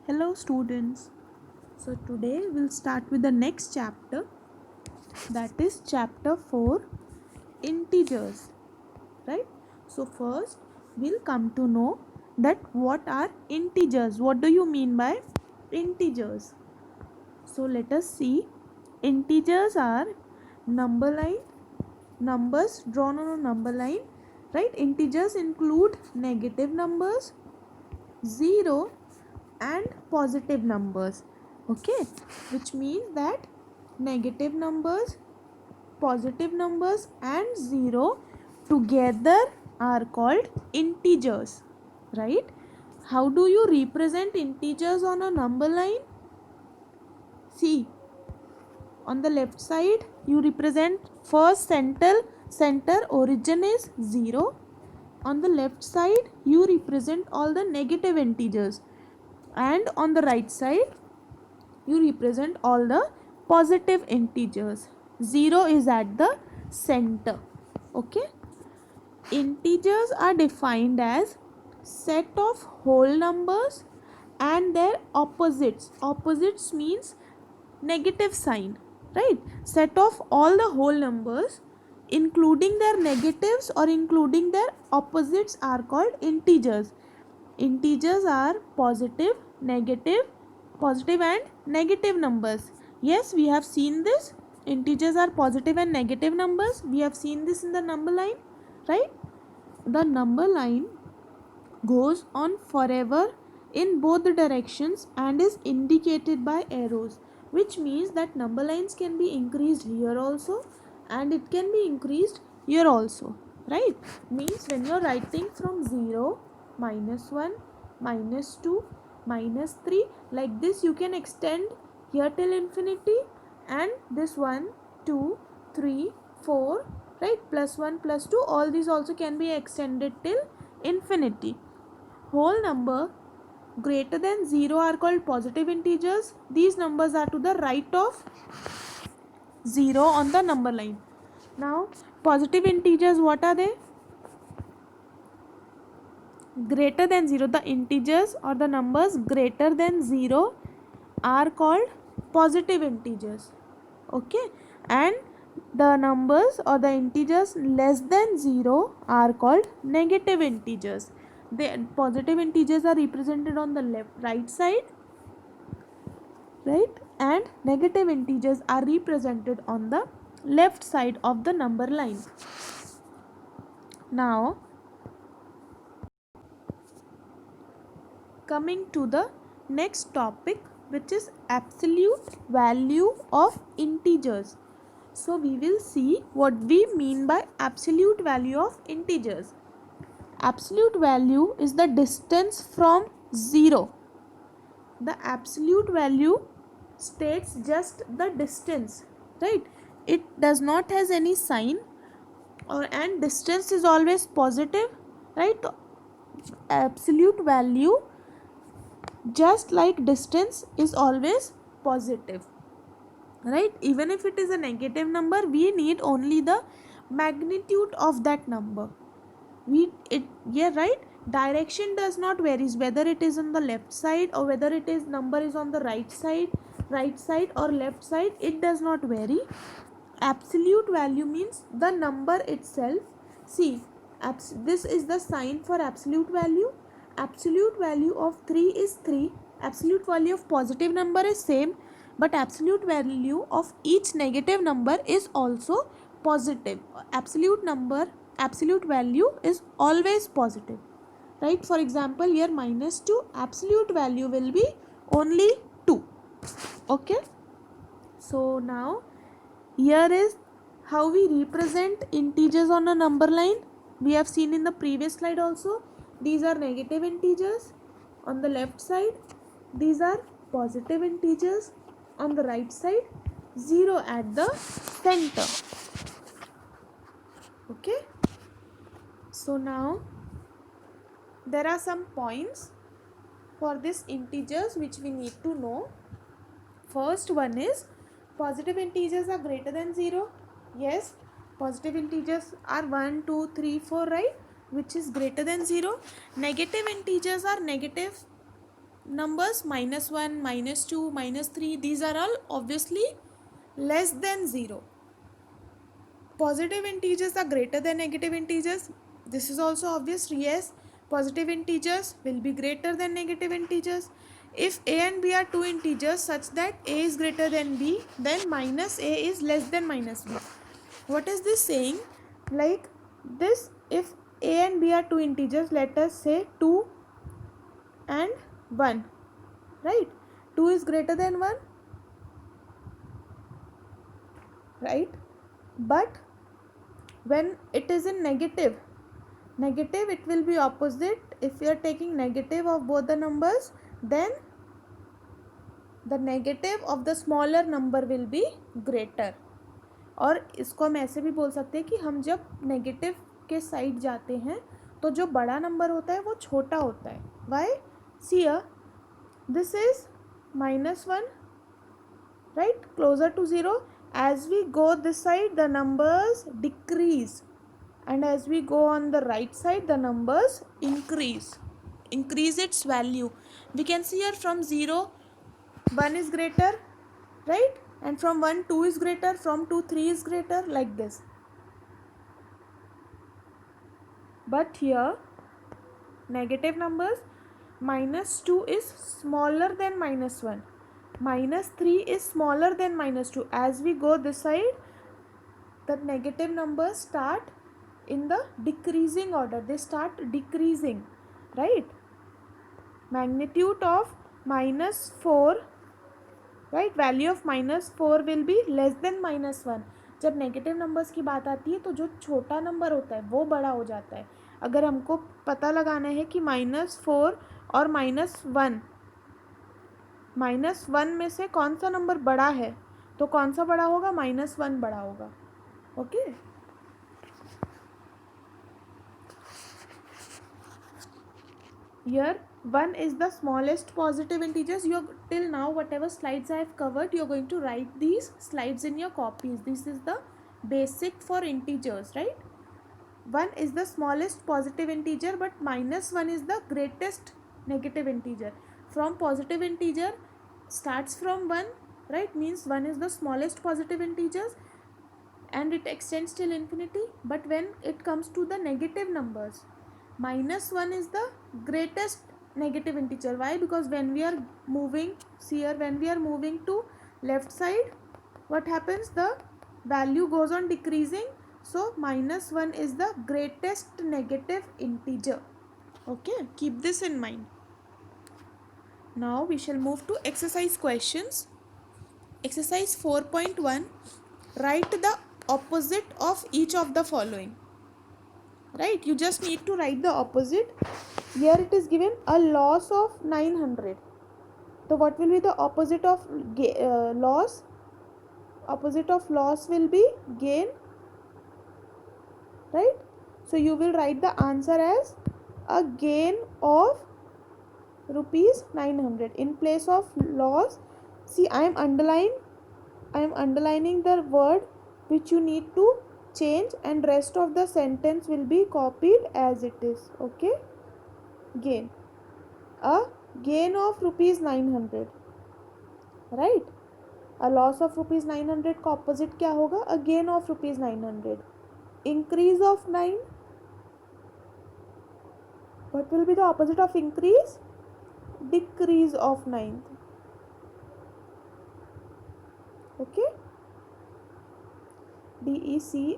Hello students. So today we'll start with the next chapter, that is chapter 4, integers, right? So first we'll come to know that what are integers. What do you mean by integers? So let us see. Integers are numbers drawn on a number line, right? Integers include negative numbers, 0 and positive numbers, okay, which means that negative numbers, positive numbers and 0 together are called integers, right? How do you represent integers on a number line? See, on the left side you represent first center origin is 0. On the left side you represent all the negative integers, and on the right side you represent all the positive integers. 0 is at the center, okay. Integers are defined as set of whole numbers and their opposites means negative sign, right? Set of all the whole numbers including their negatives or including their opposites are called integers. Integers are positive and negative numbers. Yes, we have seen this. Integers are positive and negative numbers. We have seen this in the number line, right? The number line goes on forever in both the directions and is indicated by arrows, which means that number lines can be increased here also and it can be increased here also, right? Means when you're writing from 0, -1, -2, -3, like this you can extend here till infinity, and this 1, 2, 3, 4, right, +1, +2, all these also can be extended till infinity. Whole number greater than 0 are called positive integers. These numbers are to the right of 0 on the number line. Now positive integers, what are they? Greater than 0, the integers or the numbers greater than 0 are called positive integers, okay, and the numbers or the integers less than 0 are called negative integers. The positive integers are represented on the right side, right, and negative integers are represented on the left side of the number line. Now coming to the next topic, which is absolute value of integers. So we will see what we mean by absolute value of integers. Absolute value is the distance from 0. The absolute value states just the distance, right? It does not has any sign, and distance is always positive, right? Absolute value, just like distance, is always positive, right? Even if it is a negative number, we need only the magnitude of that number. Right, direction does not varies whether it is on the left side or whether it is number is on the right side or left side, it does not vary. Absolute value means the number itself. See, this is the sign for absolute value. Absolute value of 3 is 3. Absolute value of positive number is same, but absolute value of each negative number is also positive. Absolute value is always positive, right? For example, here -2, absolute value will be only 2, okay. So now here is how we represent integers on a number line. We have seen in the previous slide also. These are negative integers on the left side. These are positive integers on the right side. 0 at the center. Okay. So now there are some points for this integers which we need to know. First one is positive integers are greater than 0. Yes, positive integers are 1, 2, 3, 4, right, which is greater than 0. Negative integers are negative numbers -1, -2, -3, these are all obviously less than 0. Positive integers are greater than negative integers. This is also obvious. Yes, positive integers will be greater than negative integers. If a and b are two integers such that a is greater than b, then minus a is less than minus b. What is this saying? Like this, if a and b are two integers, let us say 2 and 1, right? 2 is greater than 1, right? But when it is in negative, it will be opposite. If you are taking negative of both the numbers, then the negative of the smaller number will be greater. और इसको हम ऐसे भी बोल सकते हैं कि हम जब नेगेटिव के साइड जाते हैं तो जो बड़ा नंबर होता है वो छोटा होता है. Why? See this is -1, right, closer to 0. As we go this side, the numbers decrease, and as we go on the right side, the numbers increase its value. We can see here from 0 1 is greater, right, and from 1 2 is greater, from 2 3 is greater, like this. But here negative numbers, -2 is smaller than -1, -3 is smaller than -2. As we go this side, the negative numbers start in the decreasing order. They start decreasing, right? Magnitude of -4, right, value of -4 will be less than -1. जब negative numbers की बात आती है तो जो छोटा number होता है वो बड़ा हो जाता है. अगर हमको पता लगाना है कि -4 और -1, -1 में से कौन सा नंबर बड़ा है, तो कौन सा बड़ा होगा? -1 बड़ा होगा. Okay. Here 1 is the smallest positive integers. You till now whatever slides I have covered, you are going to write these slides in your copies. This is the basic for integers, right? 1 is the smallest positive integer, but -1 is the greatest negative integer. From positive integer starts from 1, right, means 1 is the smallest positive integers and it extends till infinity. But when it comes to the negative numbers, -1 is the greatest negative integer. Why? Because when we are moving, see here, when we are moving to left side, what happens? The value goes on decreasing. So -1 is the greatest negative integer. Okay, keep this in mind. Now we shall move to exercise questions. Exercise 4.1. Write the opposite of each of the following. Right, you just need to write the opposite. Here it is given a loss of 900. So what will be the opposite of loss? Opposite of loss will be gain, right? So you will write the answer as a gain of rupees 900 in place of loss. See, I am underlining the word which you need to change, and rest of the sentence will be copied as it is. Okay, gain, a gain of rupees 900, right? A loss of rupees 900 का opposite क्या होगा? A gain of rupees 900. Increase of 9, what will be the opposite of increase? Decrease of 9. Okay, DECREASE.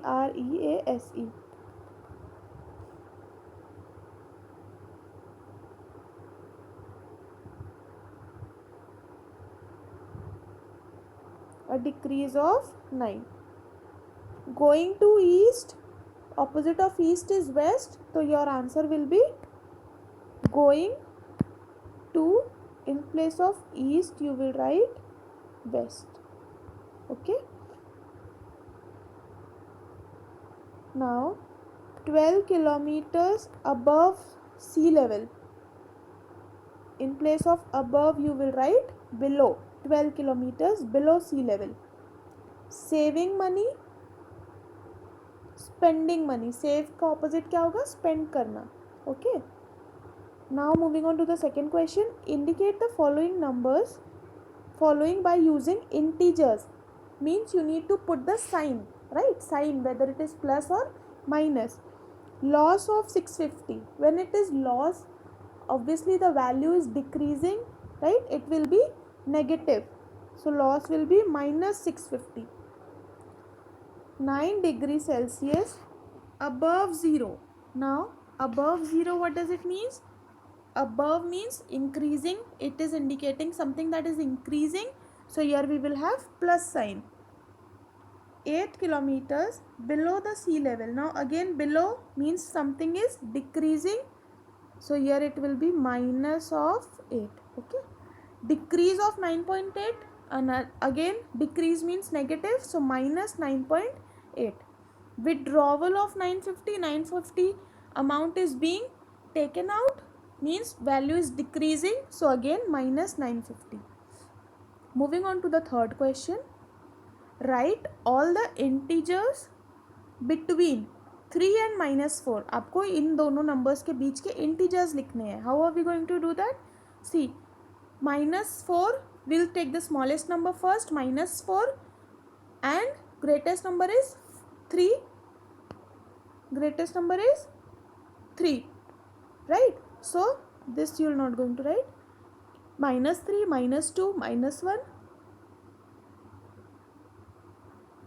A decrease of 9. Going to east, opposite of east is west, so your answer will be going to, in place of east you will write west. Okay, now 12 kilometers above sea level, in place of above you will write below. 12 kilometers below sea level. Saving money, spending money. Save का opposite क्या होगा? Spend करना. Okay, Now moving on to the second question. Indicate the following numbers following by using integers. Means you need to put the sign, right? Sign, whether it is plus or minus. Loss of 650. When it is loss, obviously the value is decreasing, right? It will be negative. So loss will be minus 650. 9 degrees Celsius above 0. Now above 0, what does it mean? Above means increasing. It is indicating something that is increasing. So here we will have plus sign. 8 kilometers below the sea level. Now again below means something is decreasing. So here it will be minus of 8. Okay. Decrease of 9.8. And again decrease means negative. So minus 9.8. Withdrawal of 950. 950 amount is being taken out, means value is decreasing. So again minus 950. Moving on to the third question. Write all the integers between 3 and minus 4. आपको इन दोनों numbers के बीच के integers लिखने हैं. How are we going to do that? See, minus 4 will take the smallest number first, minus 4, and greatest number is 3. Greatest number is 3, right? So this you are not going to write. Minus 3, minus 2, minus 1,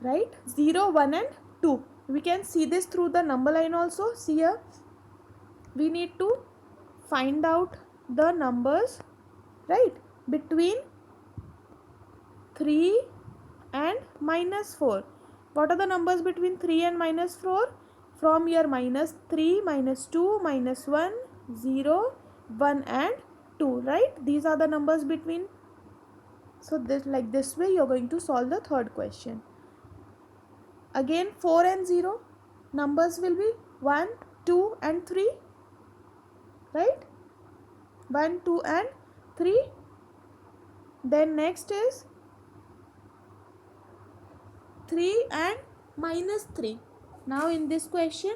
right? 0, 1 and 2. We can see this through the number line also. See here, we need to find out the numbers, right, between 3 and minus 4. What are the numbers between 3 and minus 4? From here, minus 3, minus 2, minus 1, 0, 1 and 2, right? These are the numbers between. So this, like this way you are going to solve the third question. Again 4 and 0, numbers will be 1, 2 and 3, right? 1, 2 and 3. Then next is 3 and minus 3. Now in this question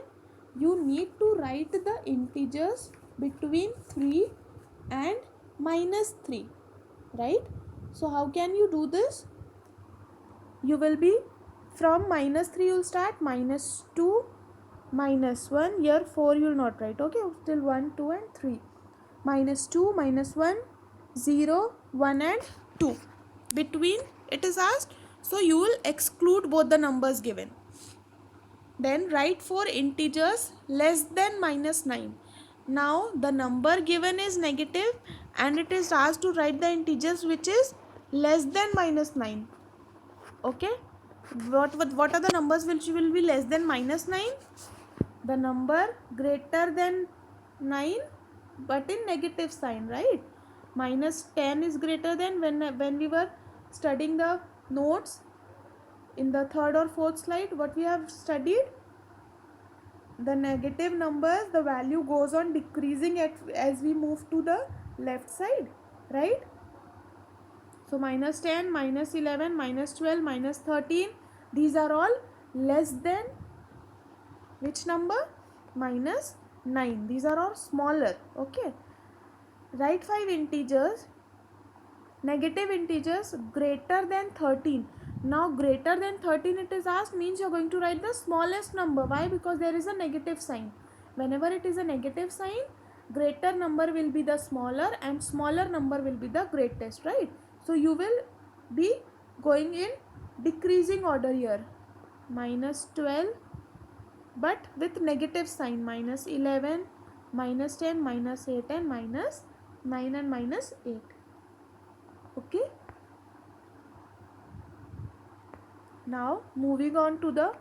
you need to write the integers between 3 and minus 3, right? So how can you do this? You will be from minus 3 you will start, minus 2, minus 1. Here 4 you will not write, okay? Till 1, 2 and 3. Minus 2, minus 1, 0, 1 and 2. Between it is asked. So you will exclude both the numbers given. Then write 4 integers less than minus 9. Now the number given is negative and it is asked to write the integers which is less than minus 9. Okay. What are the numbers which will be less than minus 9? The number greater than 9 but in negative sign, right? Minus 10 is greater than, when we were studying the notes in the third or fourth slide, what we have studied, the negative numbers, the value goes on decreasing as we move to the left side, right? So minus 10, minus 11, minus 12, minus 13, these are all less than which number? Minus 9. These are all smaller, okay? Write 5 integers, negative integers greater than 13. Now greater than 13 it is asked, means you are going to write the smallest number. Why? Because there is a negative sign. Whenever it is a negative sign, greater number will be the smaller and smaller number will be the greatest, right? So you will be going in decreasing order here. Minus 12 but with negative sign, minus 11, minus 10, minus 8 and minus 9 and minus 8. Okay. Now moving on to the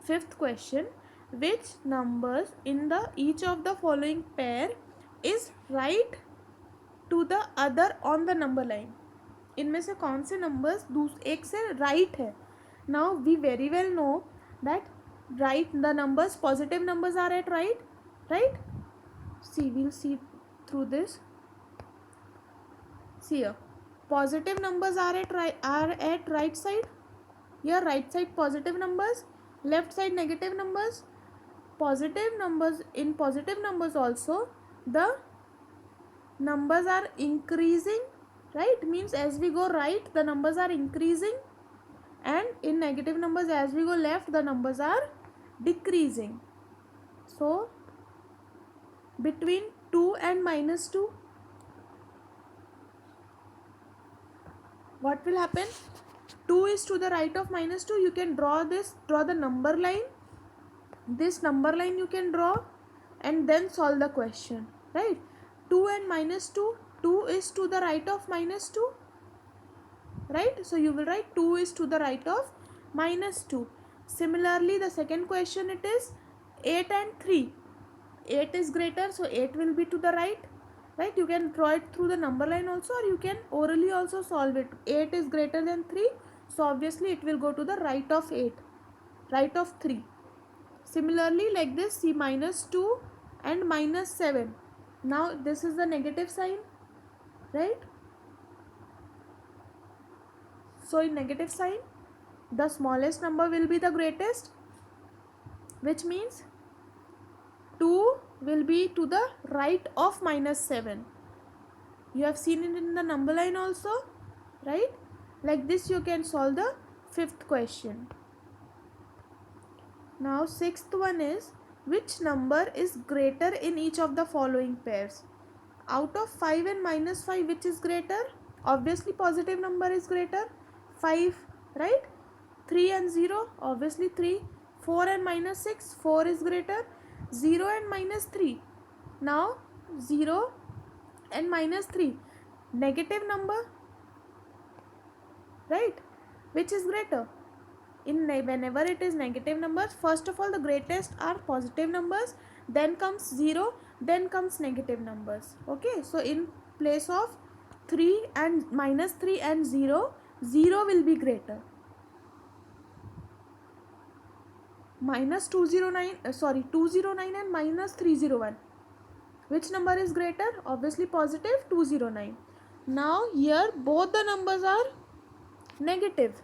fifth question. Which numbers in the each of the following pair is right to the other on the number line? इनमें से कौन से numbers एक से right है? Now we very well know that right, the numbers, positive numbers are at right, right? See, we'll see through this. See here, positive numbers are at right side. Here right side positive numbers, left side negative numbers. Positive numbers, in positive numbers also the numbers are increasing, right? Means as we go right, the numbers are increasing, and in negative numbers, as we go left, the numbers are decreasing. So between 2 and -2, what will happen? 2 is to the right of -2. You can draw the number line. This number line you can draw and then solve the question, right? 2 and -2, 2 is to the right of -2, right? So you will write 2 is to the right of -2. Similarly, the second question, it is 8 and 3. 8 is greater, so 8 will be to the right, right? You can draw it through the number line also, or you can orally also solve it. 8 is greater than 3, so obviously it will go to the right of 8, right of 3. Similarly, like this, see -2 and -7. Now this is the negative sign, right? So in negative sign, the smallest number will be the greatest, which means 2 will be to the right of -7. You have seen it in the number line also, right? Like this you can solve the fifth question. Now sixth one is, which number is greater in each of the following pairs? Out of 5 and -5, which is greater? Obviously positive number is greater. 5, right? 3 and 0, obviously 3. 4 and -6, 4 is greater. 0 and -3. Now 0 and -3, negative number, right? Which is greater? Whenever it is negative numbers, first of all the greatest are positive numbers, then comes 0, then comes negative numbers. Okay, so in place of 3 and -3 and 0, 0 will be greater. -209 and -301, which number is greater? Obviously positive, 209. Now here both the numbers are negative,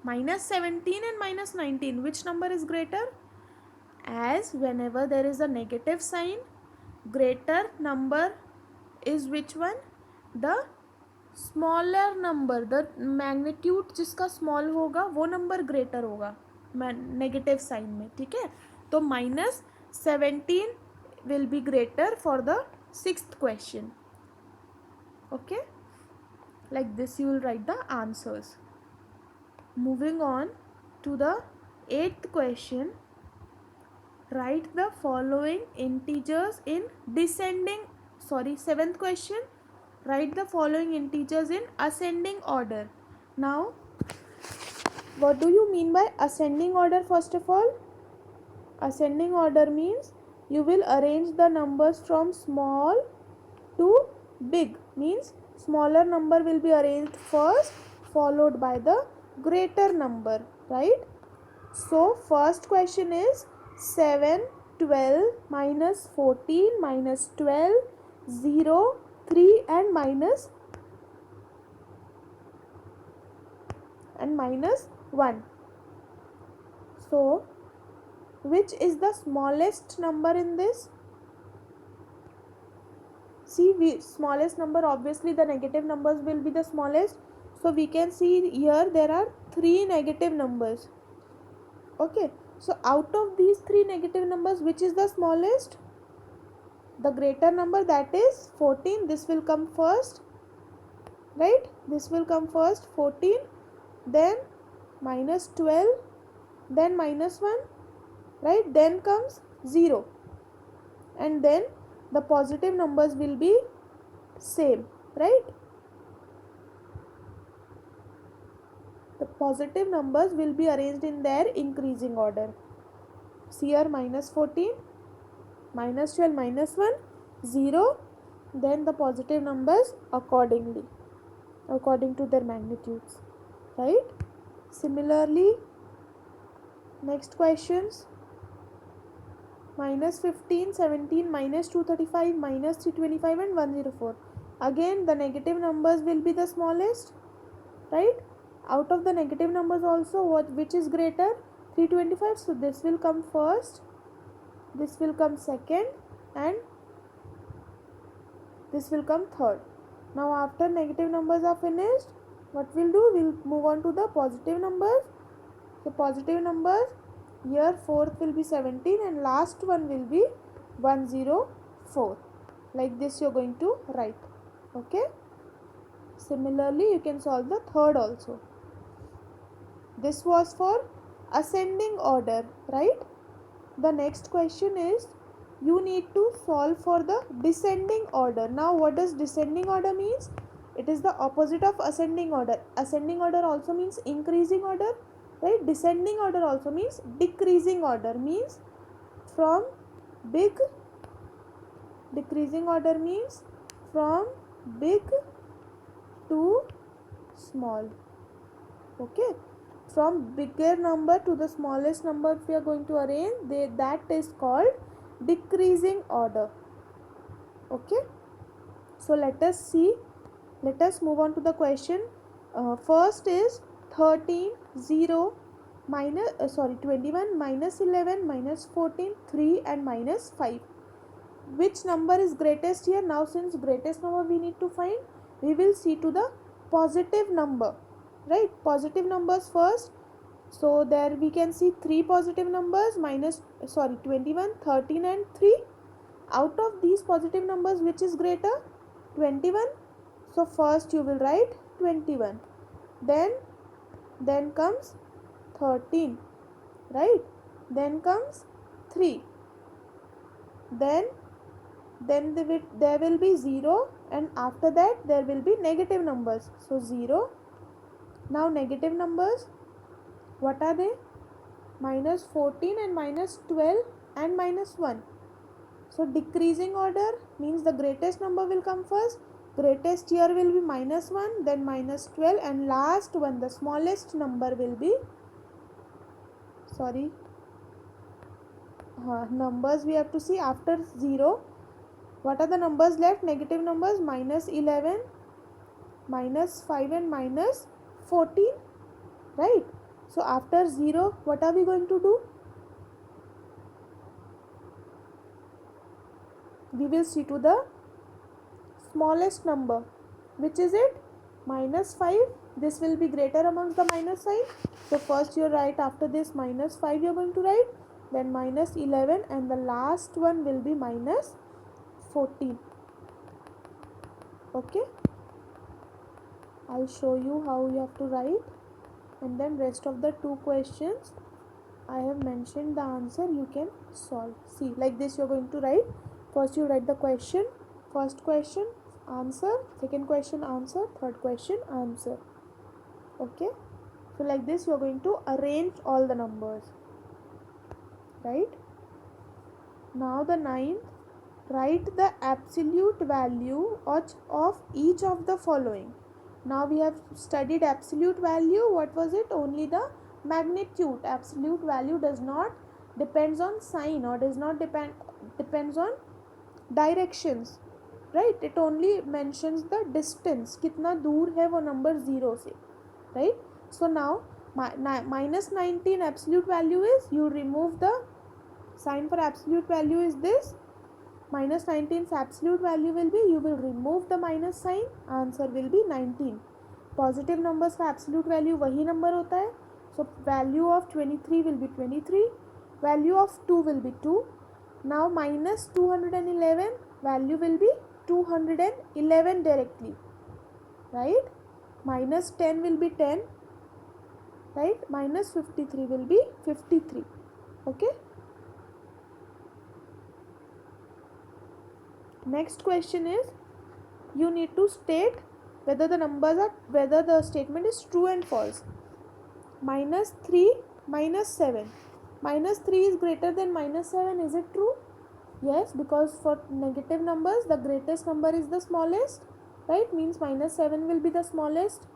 -17 and -19. Which number is greater? As whenever there is a negative sign, greater number is which one? The smaller number. The magnitude जिसका small होगा वो number greater होगा negative sign में, ठीक है? तो -17 will be greater for the sixth question. Okay, like this you will write the answers. Moving on to the eighth question. Write the following integers in seventh question. Write the following integers in ascending order. Now, what do you mean by ascending order? First of all, ascending order means you will arrange the numbers from small to big. Means smaller number will be arranged first, followed by the greater number, right? So first question is 7, 12, -14, -12, 0, 3 and -1. So which is the smallest number in this? See, smallest number, obviously the negative numbers will be the smallest. So we can see here there are 3 negative numbers. Okay, so out of these 3 negative numbers, which is the smallest? The greater number, that is 14. This will come first, right? This will come first, 14, then -12, then -1, right? Then comes 0, and then the positive numbers will be same, right? The positive numbers will be arranged in their increasing order. See here, -14, -12, -1, 0, then the positive numbers accordingly, according to their magnitudes, right? Similarly, next questions, -15, 17, -235, -325 and 104. Again the negative numbers will be the smallest, right? Out of the negative numbers also, which is greater? 325. So this will come first, this will come second, and this will come third. Now after negative numbers are finished, what we'll do, we'll move on to the positive numbers. So positive numbers, here fourth will be 17 and last one will be 104. Like this you're going to write. Okay. Similarly, you can solve the third also. This was for ascending order, right? The next question is, you need to solve for the descending order. Now what does descending order means? It is the opposite of ascending order. Ascending order also means increasing order, right? Descending order also means decreasing order, means from big, decreasing order means from big to small. Okay, from bigger number to the smallest number if we are going to arrange, that is called decreasing order. Okay, so let us see, let us move on to the question. First is 13, 0, minus 21, minus 11, minus 14, 3 and minus 5. Which number is greatest here? Now since greatest number we need to find, we will see to the positive number, right? Positive numbers first. So there we can see three positive numbers, 21, 13 and 3. Out of these positive numbers, which is greater? 21. So first you will write 21. Then comes 13, right? Then comes 3. Then there will be 0 and after that there will be negative numbers. So 0. Now negative numbers, what are they? Minus 14 and minus 12 and minus 1. So decreasing order means the greatest number will come first. Greatest here will be minus 1, then minus 12 and last one, the smallest number will be, numbers we have to see after 0. What are the numbers left? Negative numbers, minus 11, minus 5 and minus 14, right? So after 0, what are we going to do? We will see to the smallest number. Which is it? Minus 5. This will be greater amongst the minus sign. So first you write, after this minus 5 you are going to write. Then minus 11 and the last one will be minus 14. Okay. I'll show you how you have to write. And then rest of the 2 questions I have mentioned the answer, you can solve. See, like this you are going to write. First you write the question. First question answer, second question answer, third question answer. Okay. So like this you are going to arrange all the numbers. Right. Now the 9th, write the absolute value of each of the following. Now we have studied absolute value. What was it? Only the magnitude. Absolute value does not depends on sign or does not depends on directions, right? It only mentions the distance, कितना दूर है वो number 0 से, right? So now minus 19 absolute value is, you remove the sign for absolute value is this. Minus 19's absolute value will be, you will remove the minus sign, answer will be 19. Positive numbers का absolute value वही number होता है. So value of 23 will be 23. Value of 2 will be 2. Now minus 211, value will be 211 directly, right? Minus 10 will be 10, right? Minus 53 will be 53. Okay. Next question is, you need to state whether the statement is true and false. Minus 3, minus 7. Minus 3 is greater than minus 7. Is it true? Yes, because for negative numbers the greatest number is the smallest, right? Means minus 7 will be the smallest.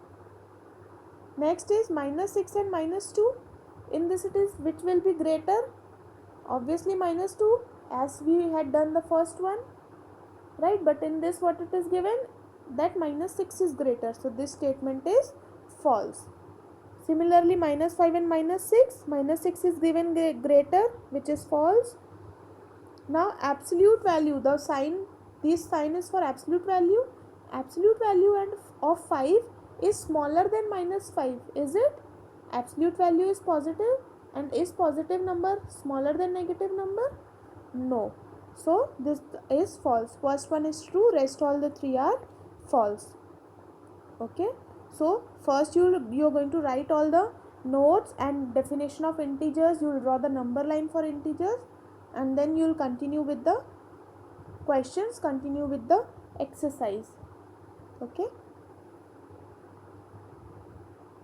Next is minus 6 and minus 2. In this it is, which will be greater? Obviously minus 2, as we had done the first one, right? But in this what it is given, that minus 6 is greater. So this statement is false. Similarly minus 5 and minus 6. Minus 6 is given greater, which is false. Now absolute value, the sign, this sign is for absolute value. Absolute value and of 5 is smaller than minus 5, is it? Absolute value is positive, and is positive number smaller than negative number? No. So this is false. First one is true, rest all the three are false. Okay, so first you're going to write all the notes and definition of integers. You will draw the number line for integers, and then you will continue with the questions, continue with the exercise. Okay.